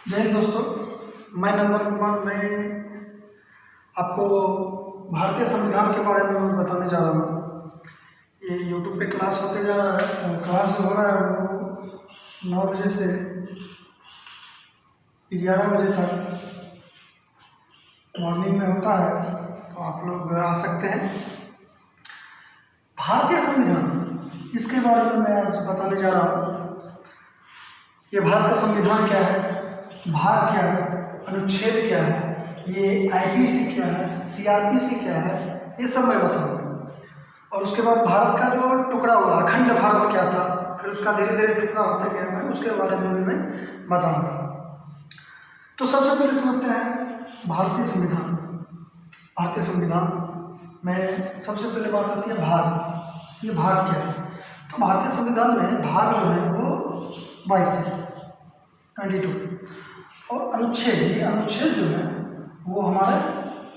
जय हिंद दोस्तों, मैं नंदन कुमार। मैं आपको भारतीय संविधान के बारे में बताने जा रहा हूँ। ये यूट्यूब पे क्लास होते जा रहा है, तो क्लास जो हो रहा है वो 9 बजे से 11 बजे तक मॉर्निंग में होता है, तो आप लोग आ सकते हैं। भारतीय संविधान, इसके बारे में मैं आज बताने जा रहा हूँ। ये भारत का संविधान क्या है, भाग क्या है, अनुच्छेद क्या है, ये आईपीसी क्या है, सीआरपीसी क्या है, ये सब मैं बताऊंगा। और उसके बाद भारत का जो टुकड़ा हुआ, अखंड भारत क्या था, फिर उसका धीरे धीरे टुकड़ा होता गया, मैं उसके बारे में भी मैं बताऊंगा। तो सबसे पहले समझते हैं भारतीय संविधान। भारतीय संविधान में सबसे पहले बात आती है भाग। ये भाग क्या है? तो भारतीय संविधान में भाग जो है वो 22 है, 22। और अनुच्छेद, ये अनुच्छेद जो है वो हमारे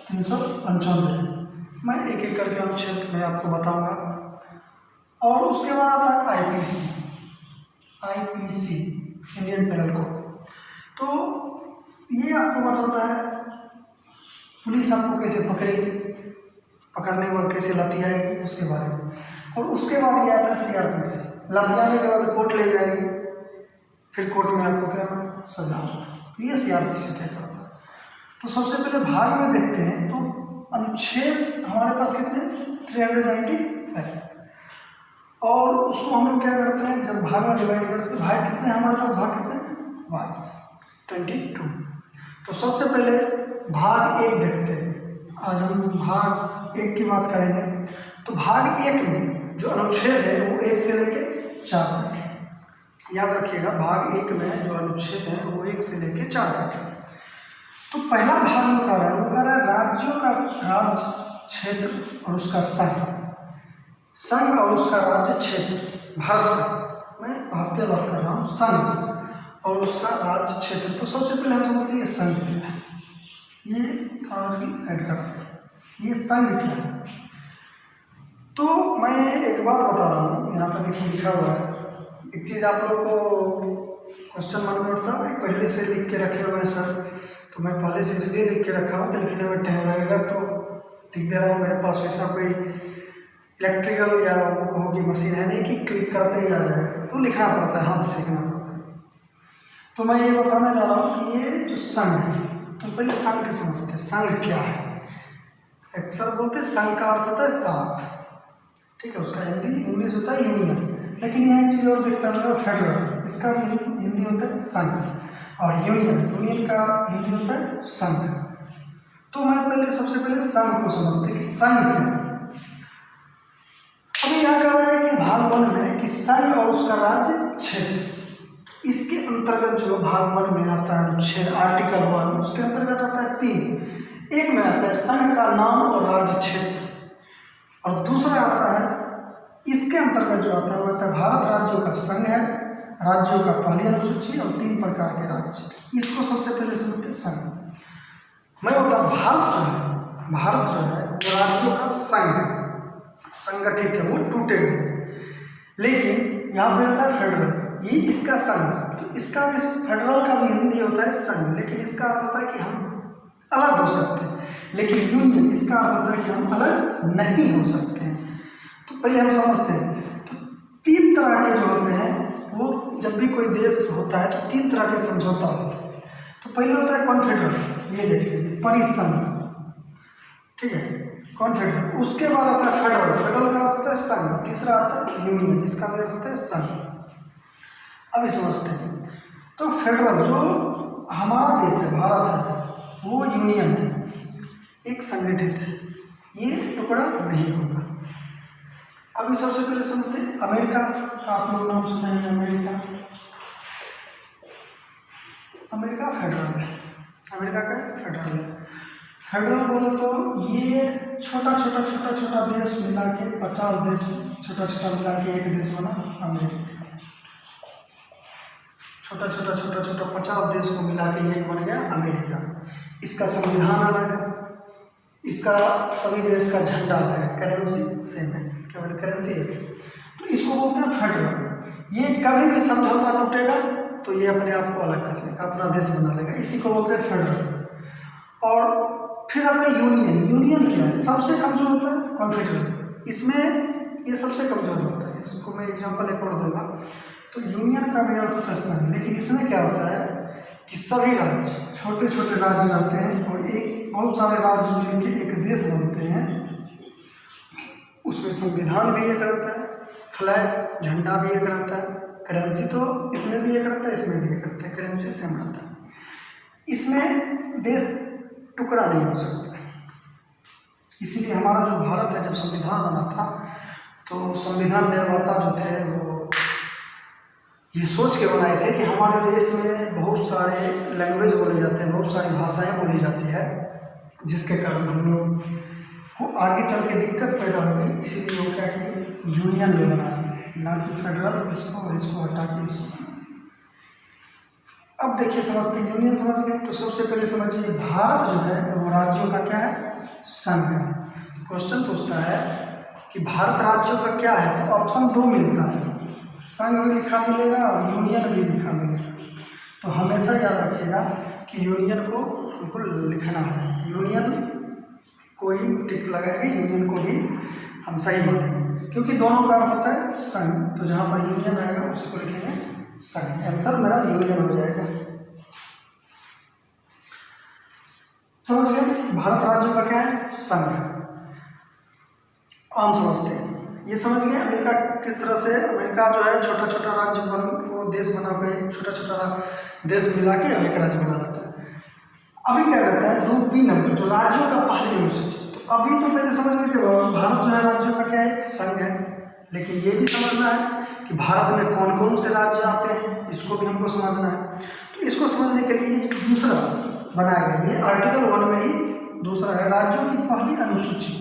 395 है। मैं एक एक करके अनुच्छेद में आपको बताऊंगा। और उसके बाद आता है IPC, IPC Indian penal code. तो ये आपको बताता है पुलिस आपको कैसे पकड़ेगी, पकड़ने के बाद कैसे लाठी आएगी, उसके बारे में। और उसके बाद ये आता है सीआरपीसी, लाठी आने के बाद कोर्ट ले जाएगी, फिर कोर्ट में आपको क्या सजा होगा। तो ये सीआरपीसी तय करता है। तो सबसे पहले भाग में देखते हैं। तो अनुच्छेद हमारे पास कितने, 395। और उसको हम लोग क्या करते हैं, जब भाग में डिवाइड करते हैं, भाग कितने हमारे पास, भाग कितने 22। तो सबसे पहले भाग 1 देखते हैं। आज हम भाग 1 की बात करेंगे। तो भाग 1 में जो अनुच्छेद है वो 1 से लेके 4 तक है। याद रखिएगा, भाग 1 में जो अनुच्छेद है वो 1 से लेके 4 तक है। तो पहला भाग में कह रहा है, वो कह रहा है राज्यों का राज्य क्षेत्र और उसका संघ, संघ और उसका राज्य क्षेत्र। भारत का, मैं भारतीय बात कर रहा हूँ, संघ और उसका राज्य क्षेत्र। तो सबसे पहले हम समझते हैं ये संघ क्या है। ये थोड़ा साइड करते हैं, ये संघ क्या है। तो मैं एक बात बता रहा हूँ, यहाँ पर देखिए लिखा हुआ है। एक चीज़ आप लोग को क्वेश्चन मन में उठता है, पहले से लिख के रखे हुए हैं सर, तो मैं पहले से इसलिए लिख के रखा हूँ कि लिखने में टाइम लगेगा, तो लिख दे रहा हूँ। मेरे पास वैसा कोई इलेक्ट्रिकल या होगी मशीन है नहीं कि क्लिक करते ही आ जाएगा, तो लिखना पड़ता है, हाथ से लिखना पड़ता है। तो मैं ये बताने जा रहा हूँ कि ये जो संघ है, तो पहले संघ के समझते हैं। संघ क्या है? अक्सर बोलते हैं संघ का अर्थ होता है साथ, ठीक है, उसका हिंदी इंग्लिश होता है यूनियन। लेकिन यहाँ एक चीज़ और देखता है, फेडरल, इसका भी हिंदी होता है संघ। और यूनियन, यूनियन का हिंदी होता है संघ। तो मैं पहले सबसे पहले संघ को समझते कि संघ क्या है। अभी यहाँ कह रहा है कि भाग 1 में कि संघ और उसका राज्य क्षेत्र, इसके अंतर्गत जो भाग 1 में आता है अनुच्छेद आर्टिकल 1, उसके अंतर्गत आता है 3। एक में आता है संघ का नाम और राज्य क्षेत्र, और दूसरा आता है, इसके अंतर्गत जो आता है वो आता है भारत राज्यों का संघ है, राज्यों का पहली अनुसूची और 3 प्रकार के राज्य। इसको सबसे पहले समझते हैं संघ। मैं बता, भारत जो है, भारत जो है वो राज्यों का संघ है, संगठित है, वो टूटे हुए। लेकिन यहाँ पे होता है फेडरल, ये इसका संघ। तो इसका भी, फेडरल का भी हिंदी होता है संघ, लेकिन इसका अर्थ होता है कि हम अलग हो सकते हैं। लेकिन यूनियन, इसका अर्थ होता है कि हम अलग नहीं हो सकते हैं। तो पहले हम समझते हैं, तो 3 तरह के जो होते हैं, वो जब भी कोई देश होता है तो 3 तरह के समझौता होता है। तो पहले होता है कॉन्फेडरेशन, ये देख लीजिए, परिसंघ, ठीक है, कॉन्फेडरेशन। उसके बाद आता है फेडरल, फेडरल का अर्थ होता है संघ। तीसरा आता है यूनियन, इसका भी अर्थ होता है संघ। अभी समझते हैं। तो फेडरल जो हमारा देश है, भारत है, वो यूनियन है, एक संगठित है, ये टुकड़ा नहीं होगा। अभी सबसे पहले समझते हैं अमेरिका का। आप लोग नाम सुना है अमेरिका, अमेरिका फेडरल है, अमेरिका का फेडरल है। फेडरल बोलो तो ये छोटा छोटा देश मिला के, 50 देश छोटा छोटा मिला के एक देश बना अमेरिका। छोटा छोटा 50 देश को मिला के एक बन गया अमेरिका। इसका संविधान अलग है, इसका सभी देश का झंडा अलग है, करेंसी सेम है, केवल करेंसी है। तो इसको बोलते हैं फेडरल। ये कभी भी समझौता टूटेगा तो ये अपने आप को अलग कर लेगा, अपना देश बना लेगा, इसी को बोलते हैं फेडरल। और फिर आता है यूनियन। यूनियन क्या है? सबसे कमजोर होता है कॉन्फेडरल, इसमें ये सबसे कमजोर होता है। इसको मैं एग्जांपल एक और दूंगा। तो यूनियन का भी अर्थ होता है संघ, लेकिन इसमें क्या होता है कि सभी राज्य, छोटे छोटे राज्य रहते हैं और एक बहुत सारे राज्य मिलकर एक देश बनते हैं। उसमें संविधान भी एक रहता है, फ्लैग झंडा भी एक रहता है, करेंसी तो इसमें भी एक रहता है, इसमें भी एक रहता है, करेंसी सेम रहता है। इसमें देश टुकड़ा नहीं हो सकता। इसीलिए हमारा जो भारत है, जब संविधान बना था तो संविधान निर्माता जो थे वो ये सोच के बनाए थे कि हमारे देश में बहुत सारे लैंग्वेज बोले जाते हैं, बहुत सारी भाषाएं बोली जाती है, जिसके कारण हम लोग को आगे चल के दिक्कत पैदा होगी। इसीलिए वो क्या कि यूनियन में बना दिए, ना कि फेडरल। इसको और इसको हटा के इसको। अब देखिए समझते हैं, यूनियन समझ गए तो सबसे पहले समझिए भारत जो है वो राज्यों का क्या है? संघ है। क्वेश्चन पूछता है कि भारत राज्यों का क्या है, तो ऑप्शन 2 मिलता है, संघ भी लिखा मिलेगा और यूनियन भी लिखा मिलेगा। तो हमेशा याद रखिएगा कि यूनियन को हमको लिखना है, यूनियन कोई टिक लगाएंगे, यूनियन को भी हम सही बोलेंगे, क्योंकि दोनों का अर्थ होता है संघ। तो जहाँ पर यूनियन आएगा उसको लिखेंगे संघ। आंसर मेरा यूनियन हो जाएगा। समझ गए? भारत राज्यों का क्या है? संघ। आम समझते हैं, ये समझ गए। अमेरिका किस तरह से, अमेरिका जो है छोटा छोटा राज्य बन वो देश बना के छोटा छोटा देश मिला के एक राज्य बना लेता है। अभी क्या करता है? 2B नंबर जो राज्यों का पहले अनुसूचित। तो अभी तो पहले समझ गए कि भारत जो है राज्यों का क्या है? एक संघ है। लेकिन ये भी समझना है कि भारत में कौन कौन से राज्य आते हैं, इसको भी हमको समझना है। तो इसको समझने के लिए दूसरा बनाया गया, ये आर्टिकल 1 में ही दूसरा है, राज्यों की पहली अनुसूची।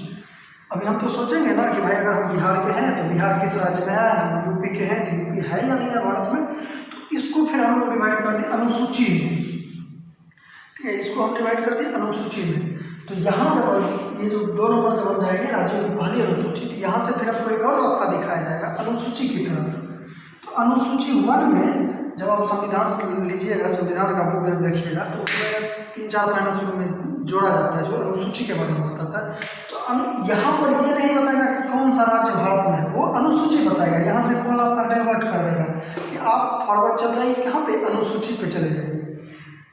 अभी हम तो सोचेंगे ना कि भाई अगर हम बिहार के हैं तो बिहार किस राज्य में आया, हम यूपी के हैं तो यूपी है या नहीं है भारत में। तो इसको फिर हम लोग डिवाइड कर दिए अनुसूची में, ठीक है, इसको हम डिवाइड कर दिए अनुसूची में। तो यहाँ जब ये जो 2 नंबर जब बन जाएगी राज्यों की पहली अनुसूची, तो यहाँ से फिर आपको एक और रास्ता दिखाया जाएगा अनुसूची की तरफ। तो अनुसूची 1 में जब आप संविधान लीजिएगा, संविधान का बुक देखिएगा तो उसमें 3-4 पॉइंट शुरू में जोड़ा जाता है जो अनुसूची के बारे में बताता है। तो यहाँ पर ये नहीं बताएगा कि कौन सा राज्य भारत में है, वो अनुसूची बताएगा। यहाँ से कौन आपका डाइवर्ट कर देगा कि आप फॉरवर्ड चल रहे हैं कहाँ पे? अनुसूची पे चले जाइए।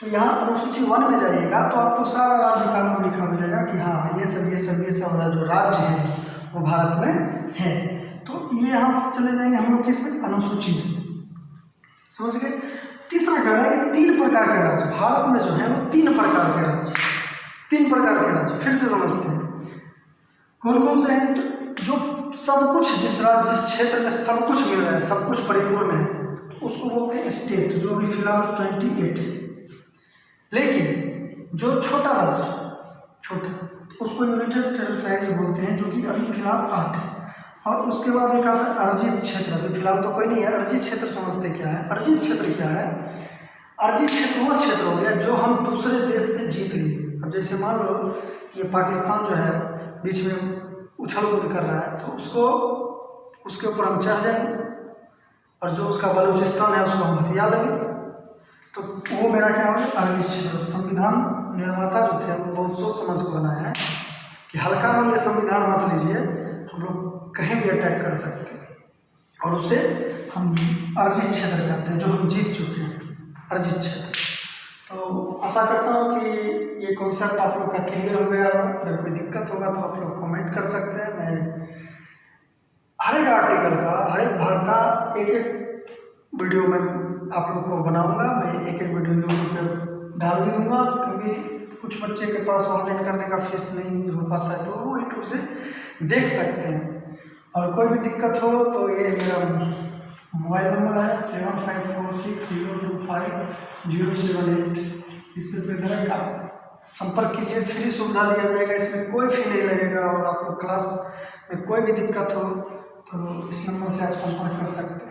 तो यहाँ अनुसूची 1 में जाइएगा तो आपको सारा राज्य का नाम लिखा मिलेगा कि हाँ ये सब वाला जो राज्य है वो भारत में है। तो ये यहाँ से चले जाएंगे हम लोग किस में? अनुसूची में। समझ गए? तीसरा कह रहा है कि 3 प्रकार के राज्य भारत में जो है वो 3 प्रकार के राज्य, 3 प्रकार के राज्य। फिर से समझते हैं कौन कौन से हैं। तो जो सब कुछ, जिस राज्य जिस क्षेत्र में सब कुछ मिल रहा है, सब कुछ परिपूर्ण है, तो उसको बोलते हैं स्टेट, जो अभी फिलहाल 28 है। लेकिन जो छोटा राज्य, छोटा, उसको यूनाइटेड टेरिटरीज बोलते हैं, जो कि अभी फिलहाल 8 है। और उसके बाद एक आता है अर्जित क्षेत्र। अभी फिलहाल तो कोई नहीं है। अर्जित क्षेत्र समझते क्या है? अर्जित क्षेत्र क्या है? अर्जित क्षेत्र वो क्षेत्र हो गया जो हम दूसरे देश से जीत लिए। अब जैसे मान लो ये पाकिस्तान जो है बीच में उछल कूद कर रहा है, तो उसके ऊपर हम चढ़ जाएंगे और जो उसका बलूचिस्तान है उसको हम हथिया लेंगे। तो वो मेरा क्या होगा? अर्जित क्षेत्र। संविधान निर्माता जो थे वो बहुत सोच समझ को बनाया है कि हल्का में ये संविधान मत लीजिए, हम लोग कहीं भी अटैक कर सकते हैं, और उसे हम अर्जित क्षेत्र कहते हैं, जो हम जीत चुके हैं, अर्जित क्षेत्र। तो आशा करता हूँ कि ये कॉन्सेप्ट आप लोग का क्लियर हो गया। अगर कोई दिक्कत होगा तो आप लोग कमेंट कर सकते हैं। मैं हर एक आर्टिकल का, हर एक भाग का एक वीडियो में आप लोग को बनाऊंगा। मैं एक वीडियो यूट्यूब पर डाल भी दूँगा, क्योंकि कुछ बच्चे के पास ऑनलाइन करने का फीस नहीं हो पाता है, तो वो यूट्यूब से देख सकते हैं। और कोई भी दिक्कत हो तो ये मेरा मोबाइल नंबर है 7546025078। इस पर आप संपर्क कीजिए, फ्री सुविधा दिया जाएगा, इसमें कोई फी नहीं लगेगा। और आपको क्लास में कोई भी दिक्कत हो तो इस नंबर से आप संपर्क कर सकते हैं।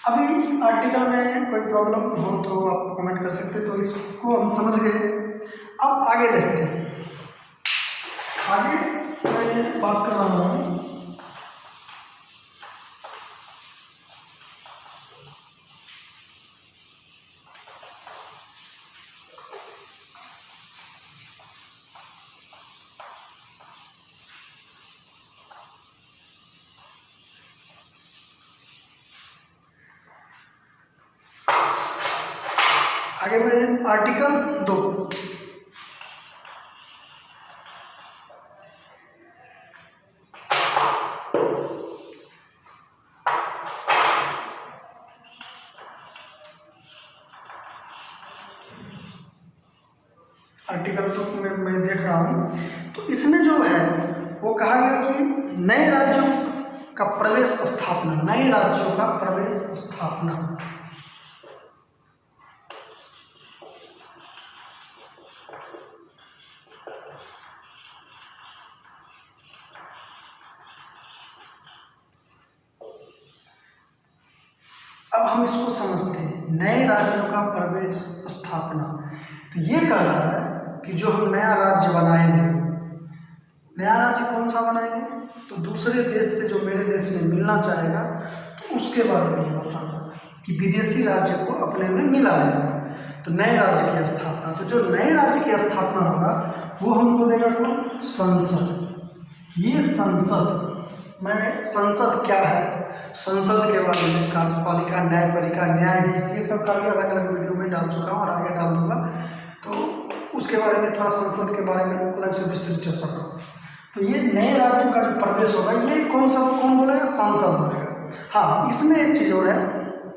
अभी आर्टिकल में कोई प्रॉब्लम हो तो आप कमेंट कर सकते हैं। तो इसको हम समझ गए। अब आगे देखते हैं। आगे मैं बात कर रहा हूँ आगे में आर्टिकल 2, आर्टिकल 2 में मैं देख रहा हूँ। तो इसमें जो है वो कहा गया कि नए राज्यों का प्रवेश स्थापना, नए राज्यों का प्रवेश स्थापना। अब हम इसको समझते हैं, नए राज्यों का प्रवेश स्थापना। तो ये कह रहा है कि जो हम नया राज्य बनाएंगे, नया राज्य कौन सा बनाएंगे, तो दूसरे देश से जो मेरे देश में मिलना चाहेगा तो उसके बारे में ये बताना कि विदेशी राज्य को अपने में मिला लेना, तो नए राज्य की स्थापना। तो जो नए राज्य की स्थापना होगा वो हमको देगा कौन, संसद। ये संसद, मैं संसद क्या है, संसद के बारे में, कार्यपालिका, न्यायपालिका, न्यायाधीश, ये सब का भी अलग अलग वीडियो में डाल चुका हूँ और आगे डाल दूंगा, तो उसके बारे में थोड़ा संसद के बारे में अलग से विस्तृत चर्चा करूँ। तो ये नए राज्यों का जो प्रवेश होगा ये कौन बोलेगा, सांसद बोलेगा। हाँ, इसमें एक चीज और है,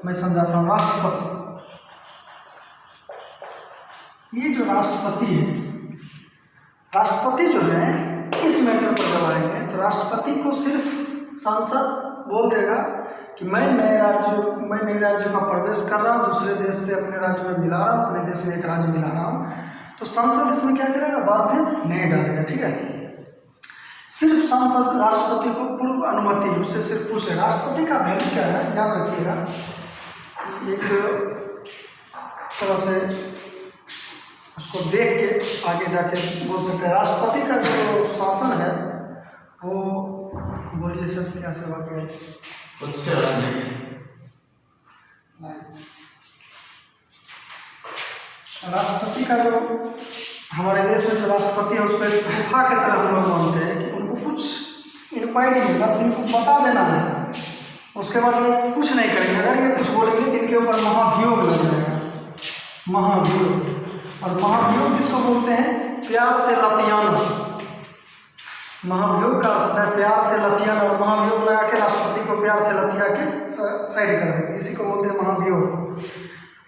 मैं समझाता हूँ। राष्ट्रपति, ये जो राष्ट्रपति है, राष्ट्रपति जो है इस मैटर पर जब आएंगे तो राष्ट्रपति को सिर्फ सांसद बोल देगा कि मैं नए राज्यों का प्रवेश कर रहा हूँ, दूसरे देश से अपने राज्य में मिला रहा हूँ, अपने देश में एक राज्य मिला रहा हूँ। तो संसद इसमें क्या करेगा, बात है नहीं डालेगा, ठीक है। सिर्फ सांसद राष्ट्रपति को पूर्व अनुमति उससे सिर्फ पूछे। राष्ट्रपति का वैल्यू क्या है, याद रखिएगा, एक तरह से उसको देख के आगे जाके बोल सकते हैं। राष्ट्रपति का जो शासन है वो, बोलिए सर क्या से वाक्य है, राष्ट्रपति का जो हमारे देश में जो राष्ट्रपति है उस पर गुफा की तरह हम लोग मानते हैं कि उनको कुछ इंक्वायरी नहीं, बस इनको बता देना है, उसके बाद ये कुछ नहीं करेंगे। अगर ये कुछ बोलेंगे तो इनके ऊपर महाभियोग लग जाएगा, महाभियोग। और महाभियोग जिसको बोलते हैं प्यार से लतियाना, महाभियोग का अर्थ है प्यार से लतियाना, और महाभियोग लगा के राष्ट्रपति को प्यार से लतिया के साइड कर देंगे, इसी को बोलते हैं महाभियोग।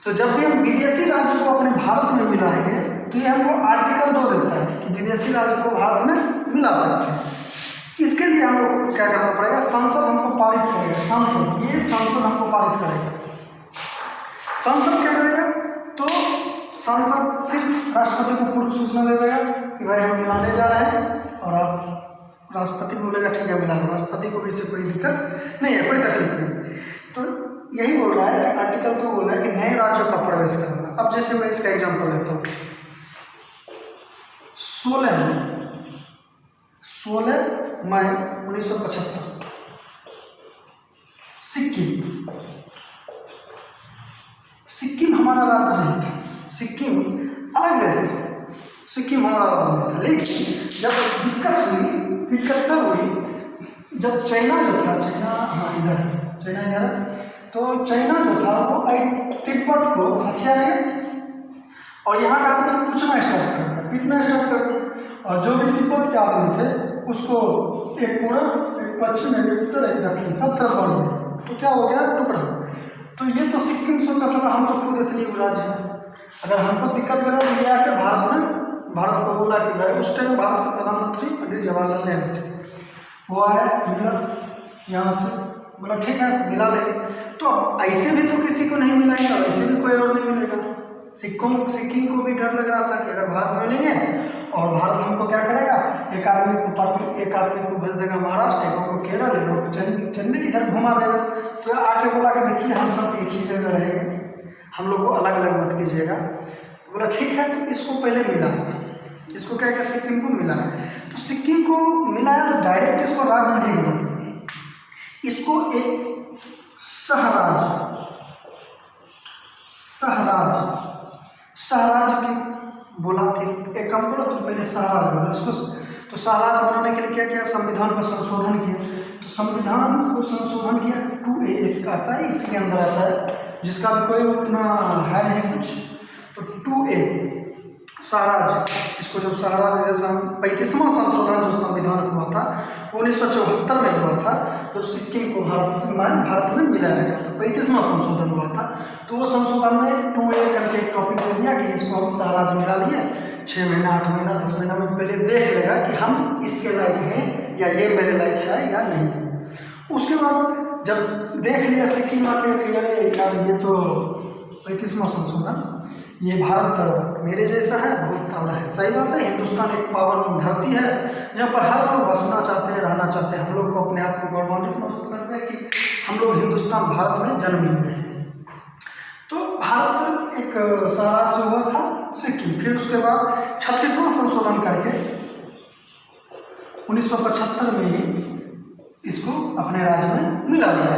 तो जब भी हम विदेशी राज्य को अपने भारत में मिलाएंगे तो ये हमको आर्टिकल 2 देता है कि विदेशी राज्य को भारत में मिला सकते हैं। इसके लिए हम लोग को क्या करना पड़ेगा, संसद हमको पारित करेगा, संसद, ये संसद हमको पारित करेगा। संसद क्या करेगा, तो संसद सिर्फ राष्ट्रपति को पूर्व सूचना दे देगा कि भाई हम मिलाने जा रहे हैं, और आप राष्ट्रपति बोलेगा ठीक है मिला लो, राष्ट्रपति को भी इससे कोई दिक्कत नहीं है, कोई तकलीफ नहीं। तो यही बोल रहा है कि आर्टिकल 2 बोल रहा है कि नए राज्यों का प्रवेश करना। अब जैसे मैं इसका एग्जांपल देता हूँ, 16 मई 1975 सिक्किम हमारा राज्य नहीं था, सिक्किम अलग देश था, सिक्किम हमारा राज्य नहीं था। लेकिन जब दिक्कत तब हुई जब चाइना जो था, चाइना इधर, तो चाइना जो था वो तिब्बत को हथियाए और यहाँ का आदमी पूछना स्टार्ट कर दिया, पीटना स्टार्ट कर दिया, और जो भी तिब्बत के आदमी थे उसको एक पूरब, एक पश्चिम, एक उत्तर, एक दक्षिण, सब तरफ बांट दिया। तो क्या हो गया, टुकड़ा। तो ये तो सिक्किम सोचा सका हम तो खुद इतनी राज्य है, अगर हमको दिक्कत लगा तो ये आके भारत को बोला कि भाई, उस टाइम भारत के प्रधानमंत्री पंडित जवाहरलाल नेहरू थे, वो आया, मिला यहाँ से, बोला ठीक है मिला लेंगे। तो ऐसे भी तो किसी को नहीं मिलाएगा, ऐसे भी कोई और नहीं मिलेगा। सिक्किम को भी डर लग रहा था कि अगर भारत मिलेंगे और भारत हमको क्या करेगा, एक आदमी को भेज देगा महाराष्ट्र, एक को केरल, एक को चेन्नई, इधर घुमा देगा। तो आके बोला कि देखिए हम सब एक ही जगह रहेंगे, हम लोग को अलग अलग मत कीजिएगा। तो बोला ठीक है, तो इसको पहले मिला, इसको क्या किया, सिक्किम को मिला है। तो सिक्किम को मिलाया तो डायरेक्ट इसको राज्य नहीं बना, इसको एक सहराज की बोला कि एक काम करो तुम पहले सहराज बनो इसको। तो सहराज बनाने के लिए क्या किया, संविधान को संशोधन किया। तो संविधान को संशोधन किया 2A आता है, इसके अंदर आता है, जिसका भी कोई उतना है नहीं कुछ। 2A स्वराज, इसको जब स्वराज जैसा 35वां संशोधन जो संविधान हुआ था 1974 में हुआ था, जब सिक्किम को भारत में मिलाया गया था, 35वां संशोधन हुआ था। तो वो संशोधन में 2A करके एक टॉपिक दे दिया कि इसको हम स्वराज मिला लिए, 6 महीना 8 महीना 10 महीना में पहले देख लेगा कि हम इसके लायक हैं या ये मेरे लायक है या नहीं है। उसके बाद जब देख लिया सिक्किम आके कि अरे यार ये तो 35वां संशोधन, ये भारत मेरे जैसा है, बहुत ताला है। सही बात है, हिंदुस्तान एक पावन धरती है, यहाँ पर हर लोग बसना चाहते हैं, रहना चाहते हैं। हम लोग को अपने आप को गौरवान्वित महसूस करते हैं कि हम लोग हिंदुस्तान भारत में जन्म लिए हैं। तो भारत एक स्वराज्य हुआ था सिक्किम। फिर उसके बाद 36वां संशोधन करके 1975 में ही इसको अपने राज्य में मिला दिया।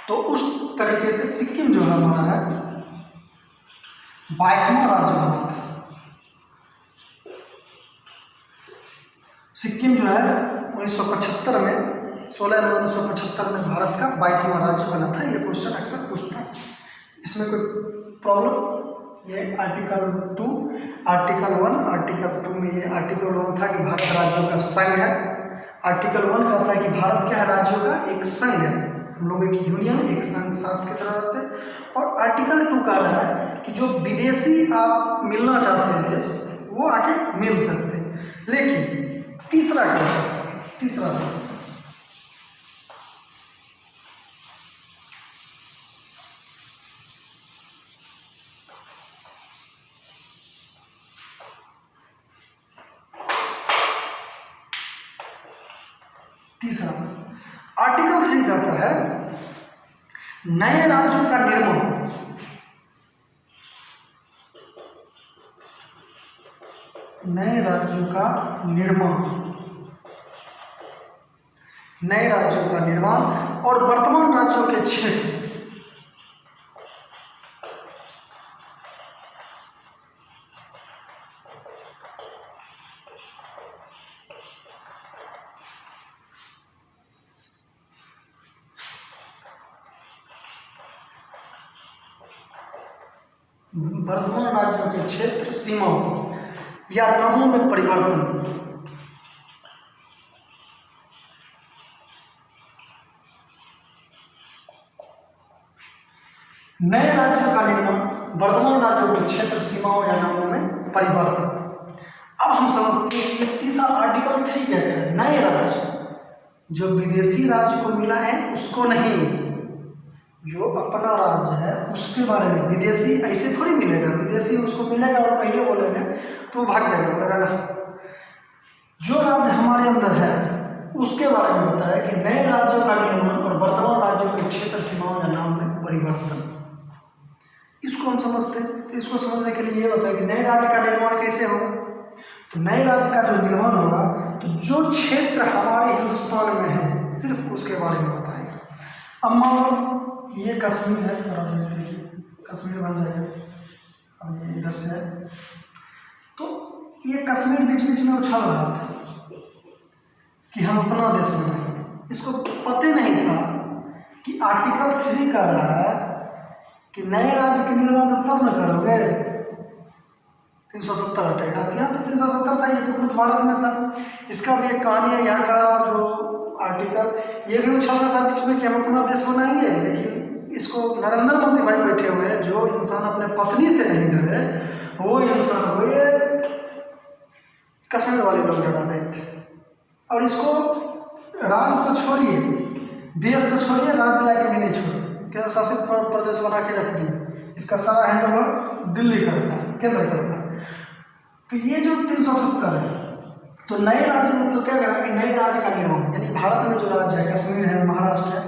तो उस तरीके से सिक्किम जो है हमारा है 22वां राज्य बना था। सिक्किम जो है 1975 में 16 मई 1975 में भारत का 22वां राज्य बना था। ये क्वेश्चन अक्सर पूछता है, इसमें कोई प्रॉब्लम? ये आर्टिकल 2, आर्टिकल 1, आर्टिकल 2 में ये आर्टिकल 1 था कि भारत राज्यों का संघ है। आर्टिकल 1 कहता है कि भारत क्या है, राज्यों का एक संघ है, हम लोग एक यूनियन, एक संघ साथ की तरह रहते हैं। और आर्टिकल 2 कह रहा है कि जो विदेशी आप मिलना चाहते हैं देश, वो आके मिल सकते हैं। लेकिन तीसरा क्या है, तीसरा आर्टिकल 3 कहता है नए राज्यों का निर्माण। नए राज्यों का निर्माण, नए राज्यों का निर्माण और वर्तमान राज्यों के क्षेत्र वर्तमान राज्यों के क्षेत्र सीमाओं या नामों में परिवर्तन। नए राज्यों का निर्माण, वर्तमान राज्यों के क्षेत्र सीमाओं या नामों में परिवर्तन। अब हम समझते हैं कि तीसरा आर्टिकल 3 क्या कह रहा है, नए राज्य जो विदेशी राज्य को मिला है उसको नहीं, जो अपना राज्य है उसके बारे में। विदेशी ऐसे थोड़ी मिलेगा, विदेशी उसको मिलेगा और पहले बोलेंगे तो भाग जाएगा, बोलेगा ना। जो राज्य हमारे अंदर है उसके बारे में बताया कि नए राज्यों का निर्माण और वर्तमान राज्यों के क्षेत्र सीमाओं या नाम में परिवर्तन। इसको हम समझते हैं, तो इसको समझने के लिए ये बताया कि नए राज्य का निर्माण कैसे होगा। तो नए राज्य का जो निर्माण होगा तो जो क्षेत्र हमारे हिंदुस्तान में है सिर्फ उसके बारे में बताएगा। अब मान लो ये कश्मीर है, थोड़ा देर के लिए कश्मीर बन जाएगा। अब ये इधर से है, तो ये कश्मीर बीच बीच में उछल रहा था कि हम अपना देश बनाएंगे। इसको पता नहीं था कि आर्टिकल 3 कह रहा है कि नए राज्य के निर्माण तब न करोगे, 370 हटेगा। यहाँ तो 370 था, ये तो खुद भारत में था। इसका भी एक कहानी है, यहाँ का जो आर्टिकल ये भी उछल रहा था बीच में कि हम अपना देश बनाएंगे। लेकिन इसको नरेंद्र मोदी भाई बैठे हुए हैं, जो इंसान अपने पत्नी से नहीं डरे वो इंसान को ये कश्मीर वाले लोग डरा रहे थे। और इसको राज्य तो छोड़िए, देश तो छोड़िए, राज्य लायक भी नहीं छोड़े, केंद्र शासित प्रदेश बना के रख दिए। इसका सारा हैंडओवर दिल्ली करता है, केंद्र करता है। तो ये जो 370 है, तो नए राज्य मतलब क्या करेगा कि नए राज्य का निर्माण, यानी भारत में जो राज्य है, कश्मीर है, महाराष्ट्र है,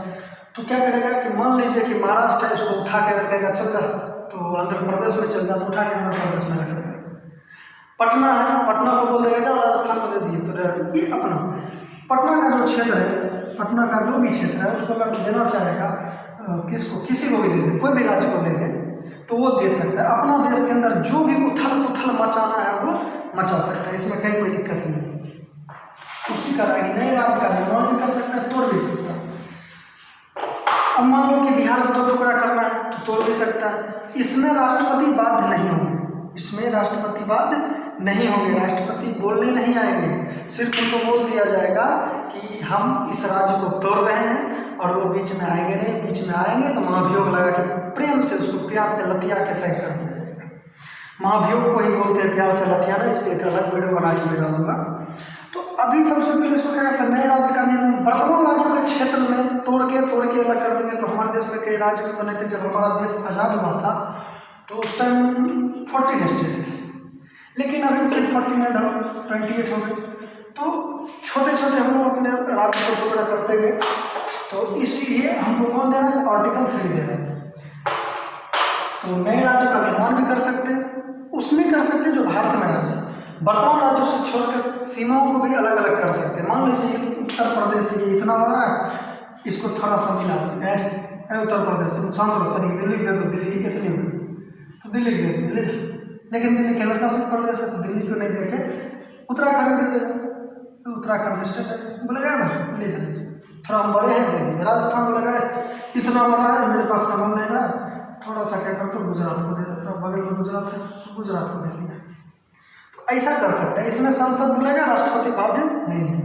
तो क्या करेगा कि मान लीजिए कि महाराष्ट्र है, उसको उठा के रखेगा, चल जा, तो आंध्र प्रदेश में चल जा, तो उठा के आंध्र प्रदेश में रख देगा। पटना है, पटना को बोल देगा राजस्थान को दे दिए, तो ये अपना पटना का जो क्षेत्र है, पटना का जो भी क्षेत्र है उसको अगर देना चाहेगा किसको, किसी को भी दे दे, कोई भी राज्य को दे दे तो वो दे सकता है। अपना देश के अंदर जो भी उथल पुथल मचाना है वो मचा सकता है, इसमें कहीं कोई दिक्कत नहीं है। उसी का नए राज्य का निर्माण भी कर सकता है, तोड़ भी सकता है। अब मान लो कि बिहार को 2 टुकड़ा करना है तो तोड़ भी सकता है। इसमें राष्ट्रपति बाध्य नहीं होंगे, इसमें राष्ट्रपति बाध्य नहीं होंगे, राष्ट्रपति बोलने नहीं आएंगे। सिर्फ उनको बोल दिया जाएगा कि हम इस राज्य को तोड़ रहे हैं और वो बीच में आएंगे नहीं। बीच में आएंगे तो महाभियोग लगा के प्रेम से उसको प्यार से लतिया के साइड कर दिया जाएगा। महाभियोग को ही बोलते हैं प्यार से लतियाना। इस पर एक अलग वीडियो बना के मैं डालूंगा। तो अभी सबसे पहले इसको क्या करते हैं, नए राज्य का निर्माण वर्तमान राज्यों के क्षेत्र में तोड़ के अलग कर देंगे। तो हमारे देश में कई राज्य भी बने थे। जब हमारा देश आज़ाद हुआ था तो उस टाइम 14 स्टेट थे, लेकिन अभी फिर 49 हो 28 हो गए। तो छोटे छोटे हम लोग अपने राज्य को टुकड़ा करते गए। तो इसलिए हमको कौन दे रहा है, आर्टिकल 3 दे रहा है। तो नए राज्य का निर्माण भी कर सकते हैं, उसमें कर सकते हैं जो भारत में राज्य वर्तमान राज्यों से छोड़कर सीमाओं को भी अलग अलग कर सकते हैं। मान लीजिए उत्तर प्रदेश ये इतना बड़ा है, इसको थोड़ा सा मिला दें। उत्तर प्रदेश तुम शांत रहो, तनिक दिल्ली दे दो, दिल्ली इतनी होगी तो दिल्ली दे दो, ले जाओ। लेकिन दिल्ली केंद्र शासित प्रदेश है तो दिल्ली को नहीं देके उत्तराखंड दे देगा। तो उत्तराखंड स्टेट है, बोलेगा ना ले दीजिए, थोड़ा हम बड़े हैं दे दीजिए। राजस्थान बोलेगा इतना बड़ा है मेरे पास सामान नहीं रहा, थोड़ा सा क्या करते गुजरात को दे देता, बगल में गुजरात है तो गुजरात को दे दिया। तो ऐसा कर सकते हैं। इसमें संसद बोलेगा, राष्ट्रपति बाध्य नहीं है।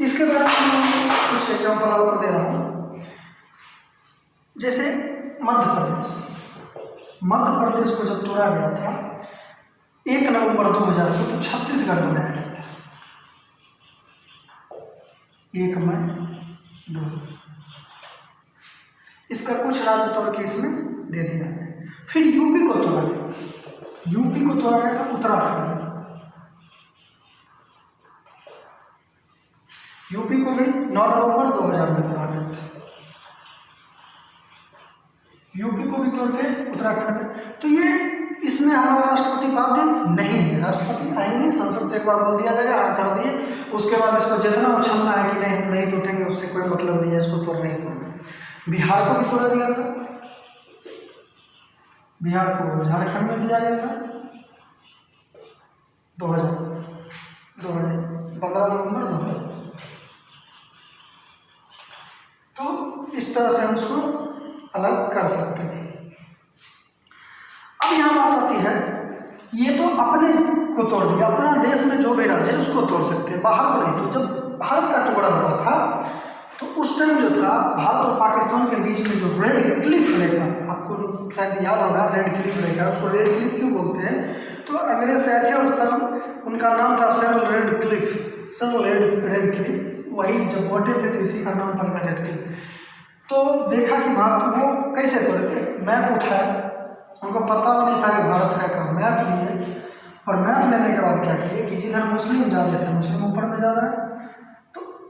इसके बारे में कुछ एग्जाम्पल आपको दे रहा हूँ। जैसे मध्य प्रदेश को जब तोड़ा गया था 1 नवंबर 2000 को, तो छत्तीसगढ़ बनाया गया था 1 मई 2000। इसका कुछ राज्य तोड़ के इसमें दे दिया गया। फिर यूपी को तोड़ा गया था, यूपी को तोड़ा गया था उत्तराखंड। यूपी को भी 9 नवंबर 2000 में तोड़ा गया था। यूपी को भी तोड़ के उत्तराखंड में। तो ये इसमें हमारा राष्ट्रपति बाध्य नहीं है। राष्ट्रपति आएंगे, संसद से एक बार बोल दिया जाएगा, हाँ कर दिए, उसके बाद इसको जितना उछलना है कि नहीं टूटेंगे, उससे कोई मतलब नहीं है, इसको तोड़ नहीं तोड़ना। बिहार को भी तोड़ा गया था, बिहार को झारखंड में दिया गया था 15 नवंबर 2000। तो इस तरह से हम उसको अलग कर सकते हैं। अब यहाँ बात आती है, ये तो अपने को तोड़ दिया, अपना देश में जो भी राज्य है उसको तोड़ सकते हैं, बाहर को नहीं। तो जब भारत का टुकड़ा हुआ था तो उस टाइम जो था भारत और पाकिस्तान के बीच में जो रेड क्लिफ रेखा, आपको शायद याद होगा रेड क्लिफ रेखा, उसको रेड क्लिफ क्यों बोलते हैं? तो अंग्रेज से आए थे और सब उनका नाम था सेवल रेड क्लिफ, वही जब बटे थे तो इसी का नाम पड़ गया रेड क्लिफ। तो देखा कि भारत वो कैसे तोड़े थे, मैप उठाया, उनको पता भी नहीं था कि भारत है कहाँ, मैप लिए और मैप लेने के बाद क्या किए कि जिधर मुस्लिम ज़्यादा थे, मुस्लिम ऊपर में ज़्यादा है,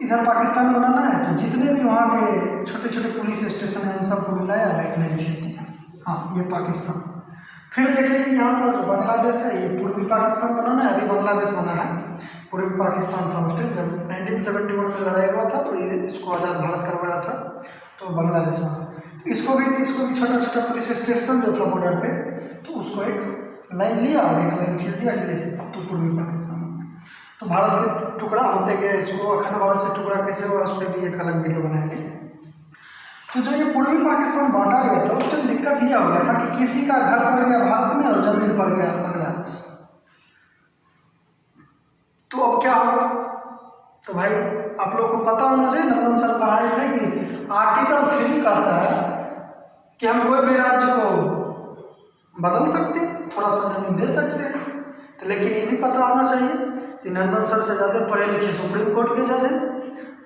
इधर पाकिस्तान बनाना है, तो जितने भी वहाँ के छोटे छोटे पुलिस स्टेशन हैं उन सबको मिलाया, लाइट नहीं खींच दिया, हाँ ये पाकिस्तान। फिर देखें कि यहाँ पर बांग्लादेश है, ये पूर्वी पाकिस्तान बनाना है, अभी बांग्लादेश बना है। पूर्वी पाकिस्तान था उस टाइम जब 1971 में लड़ाई हुआ था, तो ये इसको आज़ाद भारत करवाया था, तो बांग्लादेश बना। तो इसको भी छोटा छोटा पुलिस स्टेशन जो था बॉर्डर पे, तो उसको एक लाइन लिया और एक लाइन खींच दिया कि अब तो पूर्वी पाकिस्तान। तो भारत के टुकड़ा होते गए, इसको अखंड भारत से टुकड़ा कैसे हुआ उस पर भी एक अलग वीडियो बनाएंगे। तो जो ये पूर्वी पाकिस्तान बांटा गया था उस टाइम दिक्कत यह हो गया था कि किसी का घर पड़ गया भारत में और जमीन पड़ गया बांग्लादेश। तो अब क्या होगा? तो भाई आप लोग को पता होना चाहिए, नंदन सर पढ़ाए थे कि आर्टिकल 3 कहता है कि हम कोई भी राज्य को बदल सकते हैं, थोड़ा सा जमीन दे सकते हैं। तो लेकिन ये भी पता होना चाहिए कि नंदन सर से ज़्यादा पढ़े लिखे सुप्रीम कोर्ट के जज हैं,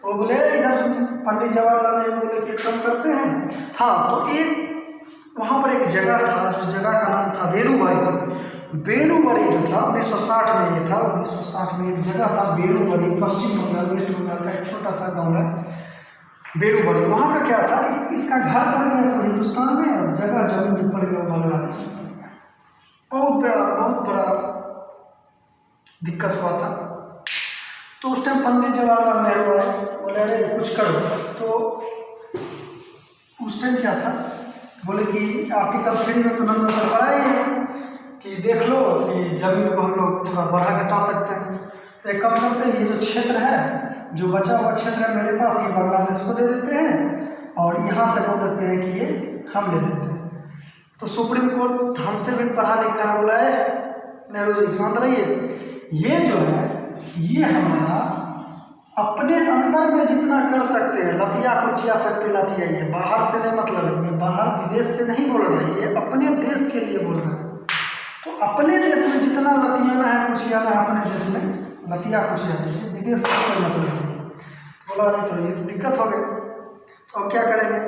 वो बोले इधर पंडित जवाहरलाल नेहरू बोले कि कम करते हैं। हाँ, तो एक वहाँ पर एक जगह था, जिस जगह का नाम था बेड़ूबड़ी जो था 1960 में, ये था 1960 में एक जगह था बेड़ूबड़ी, पश्चिम बंगाल वेस्ट बंगाल का एक छोटा सा गाँव है बेड़ूबड़ी। वहाँ का क्या था कि इसका घर पड़ गया सब हिंदुस्तान में और जगह जमीन जो पड़ गया बांग्लादेश में पड़ गया। बहुत बड़ा दिक्कत हुआ था। तो उस टाइम पंडित जवाहरलाल नेहरू आए, बोले अरे कुछ करो। तो उस टाइम क्या था, बोले कि आर्टिकल 3 में तो नंदन सर पढ़ाई है कि देख लो कि जमीन को हम लोग थोड़ा बढ़ा घटा सकते हैं। तो एक काम करते हैं, ये जो क्षेत्र है, जो बचा हुआ क्षेत्र है मेरे पास, ये बांग्लादेश को दे देते हैं और यहाँ से बोल देते हैं कि ये हम ले लेते हैं। तो सुप्रीम कोर्ट हमसे भी पढ़ा लिखा है, बोला है नेहरू जी शांत रहिए, ये जो है ये हमारा अपने अंदर में जितना कर सकते हैं, लतिया कुचिया सकते लतिया, ये बाहर से नहीं मतलब है, ये बाहर विदेश से नहीं बोल रहे हैं, ये अपने देश के लिए बोल रहे हैं। तो अपने देश में जितना लतियाना है कुचियाना है अपने देश में लतिया कुचिया, विदेश से कोई मतलब नहीं। बोला नहीं तो ये तो दिक्कत हो गई। तो अब क्या करेंगे,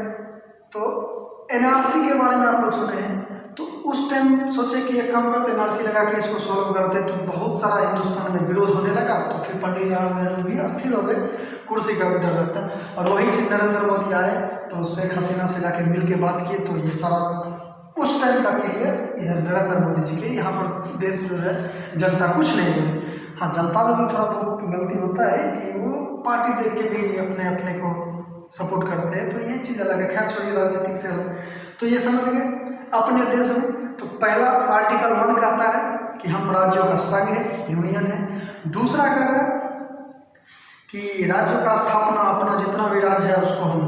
तो एनआरसी के बारे में आप लोग सुने हैं, तो उस टाइम सोचे कि एक काम करते एनआरसी लगा के इसको सॉल्व करते, तो बहुत सारा हिंदुस्तान में विरोध होने लगा। तो फिर पंडित जवाहरलाल नेहरू भी अस्थिर हो गए, कुर्सी का भी डर रहता। और वही चीज नरेंद्र मोदी आए तो शेख हसीना से जाके मिल के बात की, तो ये सारा उस टाइम का क्लियर इधर नरेंद्र मोदी जी के, यहाँ पर देश जो है जनता कुछ नहीं बोली। हाँ, जनता में भी थोड़ा बहुत गलती होता है कि वो पार्टी देख के भी अपने अपने को सपोर्ट करते हैं, तो ये चीज़ अलग है। खैर छोड़िए, राजनीतिक से हो तो ये समझ गए अपने देश में। तो पहला आर्टिकल 1 कहता है कि हम राज्यों का संघ है, यूनियन है। दूसरा कहता है कि राज्यों का स्थापना, अपना जितना भी राज्य है उसको हम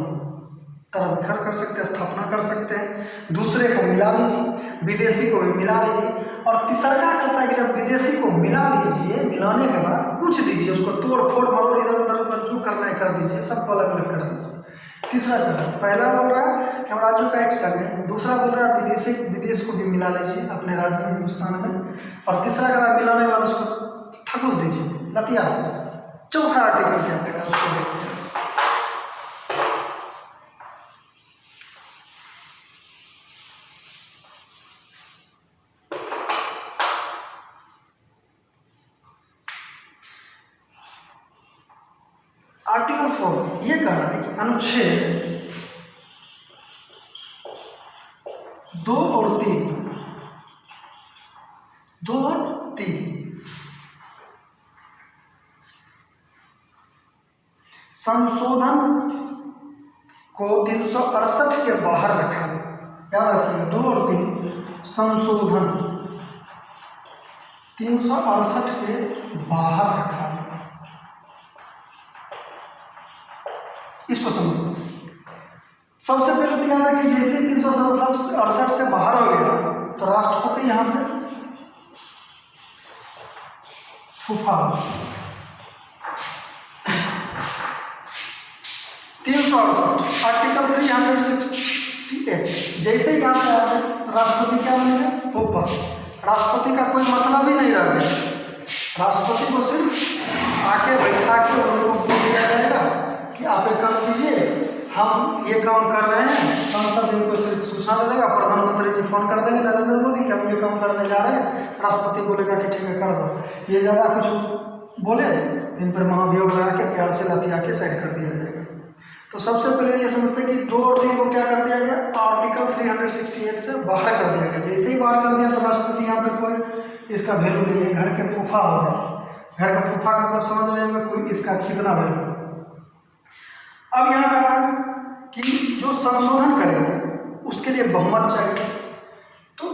तरफ कर सकते हैं, स्थापना कर सकते हैं। दूसरे को मिला लीजिए, विदेशी को भी मिला लीजिए। और तीसरा कहता है कि जब विदेशी को मिला लीजिए, मिलाने के बाद कुछ दीजिए, उसको तोड़ फोड़ मरोड़ इधर उधर जो करना है कर दीजिए, सबको अलग अलग कर दीजिए। तीसरा पहला बोल रहा है कि हम राज्यों का एक संघ है, दूसरा बोल रहा है विदेश को भी मिला लीजिए अपने राज्य में हिंदुस्तान में, और तीसरा अगर मिलाने के बाद उसको ठकुस दीजिए, लतिया दीजिए। चौथा आर्टिकल क्या कहेगा उसको देखते हैं। आर्टिकल 4 ये कह रहा है कि अनुच्छेद 2 और 3 संशोधन को 368 के बाहर रखा गया। याद रखिएगा, 2 और 3 संशोधन 368 के बाहर रखा गया। इसको समझते हैं। सबसे पहले तो याद है कि जैसे 368 से बाहर हो गया तो राष्ट्रपति यहाँ पे फूफा 368 आर्टिकल 368 जैसे ही यहाँ पे आए तो राष्ट्रपति क्या बनेगा, फूफा। राष्ट्रपति का कोई मतलब ही नहीं रह गया, राष्ट्रपति को सिर्फ आके बैठा के उनको बोल दिया जाएगा कि आप एक काम कीजिए, हम ये काम कर रहे हैं। संसद इनको सिर्फ सूचना दे देगा, प्रधानमंत्री जी फोन कर देंगे नरेंद्र मोदी कि हम ये काम करने जा रहे हैं, राष्ट्रपति बोलेगा कि ठीक है कर दो। ये ज़्यादा कुछ बोले तो इन पर महाभियोग लगा के प्यार से लतिया के साइड कर दिया जाएगा। तो सबसे पहले ये समझते हैं कि 2 और 3 को क्या कर दिया गया, आर्टिकल 368 से बाहर कर दिया गया। जैसे ही बाहर कर दिया तो राष्ट्रपति यहाँ पर कोई इसका वैल्यू नहीं है, घर के फूफा हो गए। घर का फूफा का मतलब समझ रहे हैं कोई इसका कितना वैल्यू। अब यहाँ कहा कि जो संशोधन करेंगे उसके लिए बहुमत चाहिए, तो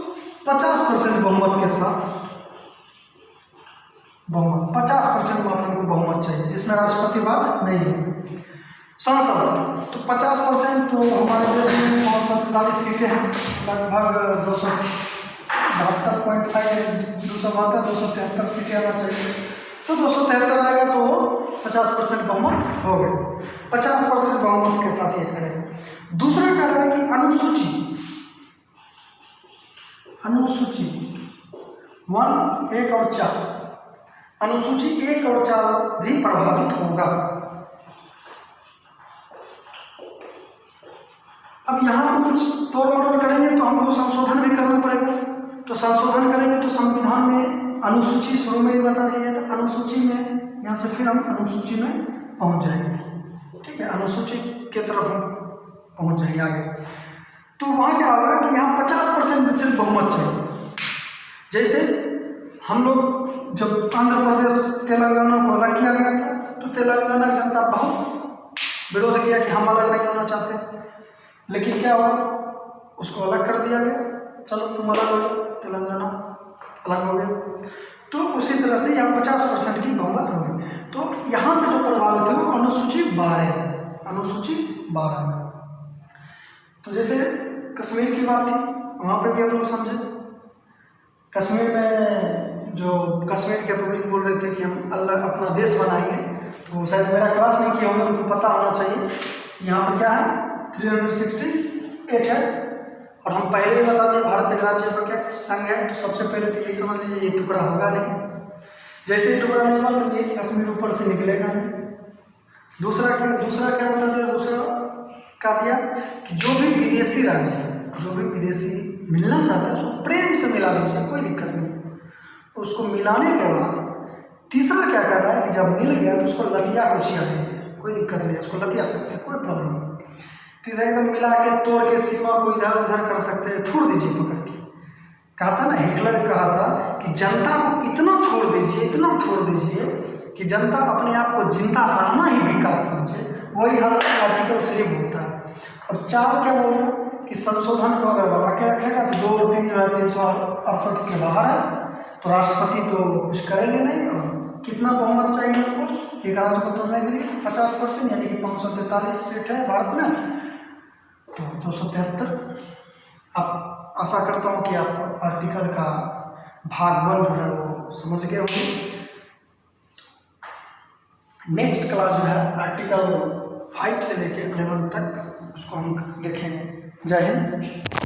50% बहुमत के साथ, बहुमत 50% मात्र को बहुमत चाहिए, जिसमें राष्ट्रपति बात नहीं है। संसद से तो 50%, तो हमारे देश में 245 सीटें हैं, लगभग 273 सीटें आना चाहिए। तो 273 आएगा तो 50% बहुमत हो गए। 50% बहुमत के साथ ये करेंगे। दूसरा कह रहा है कि अनुसूची 1, 1 और 4, अनुसूची 1 और 4 भी प्रभावित होगा। अब यहाँ हम कुछ तोड़ मरोड़ करेंगे तो हमको संशोधन भी करना पड़ेगा। तो संशोधन करेंगे तो संविधान में अनुसूची शुरू में ही बता दिया था, अनुसूची में यहाँ से फिर हम अनुसूची में पहुँच जाएंगे। ठीक है, अनुसूची के तरफ हम पहुँच जाएंगे आगे। तो वहाँ क्या होगा कि यहाँ 50% में सिर्फ बहुमत चाहिए। जैसे हम लोग जब आंध्र प्रदेश तेलंगाना को अलग किया गया था तो तेलंगाना की जनता बहुत विरोध किया कि हम अलग नहीं होना चाहते, लेकिन क्या हुआ, उसको अलग कर दिया गया। चलो तुम अलग हो जाओ, तेलंगाना अलग हो गया। तो उसी तरह से यहाँ 50% की बहुमत होगी। तो यहाँ से जो प्रभावित है वो अनुसूची 12 में। तो जैसे कश्मीर की बात थी, वहाँ पे भी हम लोग समझे, कश्मीर में जो कश्मीर के पब्लिक बोल रहे थे कि हम अल्लाह अपना देश बनाएंगे, तो शायद मेरा क्लास नहीं किया होंगे, उनको पता होना चाहिए। यहाँ पर क्या है 368 है, और हम पहले ही बता दें भारत एक राज्य पर क्या संघ है, तो सबसे पहले तो यही समझ लीजिए ये टुकड़ा होगा नहीं, जैसे ही टुकड़ा नहीं हुआ तो ये कश्मीर ऊपर से निकलेगा नहीं। दूसरा क्या बता दिया, दूसरा क्या दिया कि जो भी विदेशी राज्य है, जो भी विदेशी मिलना चाहता है उसको प्रेम से मिला लीजिए, कोई दिक्कत नहीं है। उसको मिलाने के बाद तीसरा क्या कर रहा है कि जब मिल गया तो उसको लतिया कुचिया दीजिए, कोई दिक्कत नहीं है, उसको लतिया सकते हैं, कोई प्रॉब्लम नहीं। तीसरा एकदम मिला के तोड़ के सीमा को इधर उधर कर सकते हैं, छोड़ दीजिए पकड़ के। कहा था ना, हिटलर कहा था कि जनता को इतना छोड़ दीजिए, इतना छोड़ दीजिए कि जनता अपने आप को जिंदा रहना ही विकास समझे, वही हर आर्टिकल 3 बोलता है। और 4 क्या बोल रहा है कि संशोधन को अगर बढ़ा के रखेगा तो 2-368 के बाहर है, तो राष्ट्रपति तो कुछ करेंगे नहीं। और कितना बहुमत चाहिए उनको एक राज्य को तोड़ने के लिए? 50%, यानी कि 543 सीट है भारत में, तो 273। अब आशा करता हूँ कि आप आर्टिकल का भाग 1 जो है वो समझ गए होंगे। नेक्स्ट क्लास जो है आर्टिकल 5 से लेकर 11 तक उसको हम देखेंगे। जय हिंद।